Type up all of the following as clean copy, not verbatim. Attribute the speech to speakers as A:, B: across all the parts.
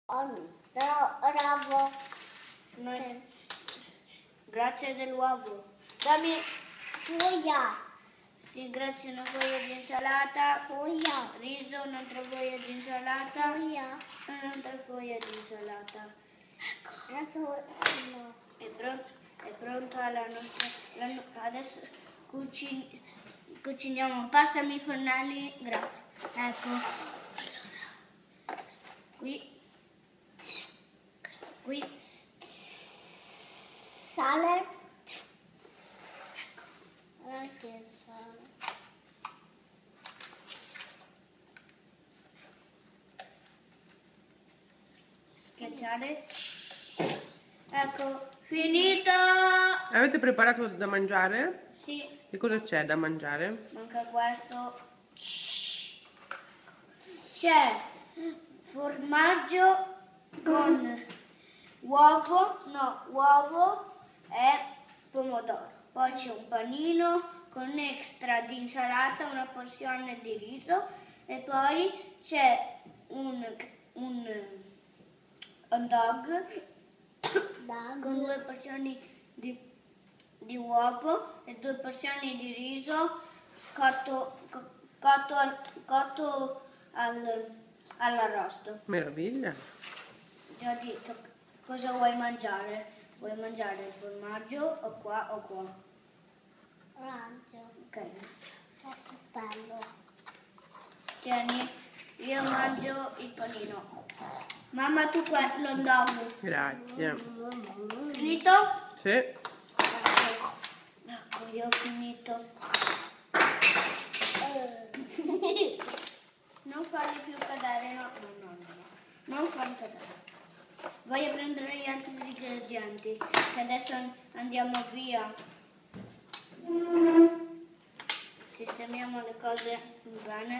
A: Bravo.
B: Grazie dell'uovo. Dammi.
A: Foglia.
B: Sì, grazie, una foglia di insalata.
A: Foglia.
B: Riso, un'altra foglia di insalata.
A: Foglia.
B: Un'altra foglia di insalata.
A: Adesso no.
B: È pronta la nostra... adesso cuciniamo. Passami i fornelli. Grazie. Ecco. Allora. Qui. Qui.
A: Sale. Ecco. Anche sale.
B: Schiacciare. Ecco, finito!
C: Avete preparato da mangiare?
B: Sì.
C: E cosa c'è da mangiare?
B: Manca questo. C'è formaggio con uovo e pomodoro. Poi c'è un panino con extra di insalata, una porzione di riso e poi c'è un hot dog con 2 porzioni di uovo e 2 porzioni di riso cotto all'arrosto.
C: Meraviglia.
B: Già detto, cosa vuoi mangiare? Vuoi mangiare il formaggio o qua o qua?
A: Orange.
B: Ok.
A: Troppo bello.
B: Tieni, io mangio il panino. Mamma, tu l'hot dog.
C: Grazie.
B: Finito?
C: Sì.
B: Ecco, io ho finito. Non farli più cadere, no. Non farli cadere. Vai a prendere gli altri ingredienti, che adesso andiamo via. Sistemiamo le cose bene,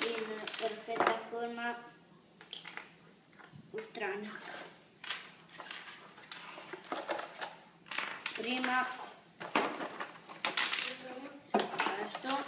B: in perfetta forma strana. Prima questo.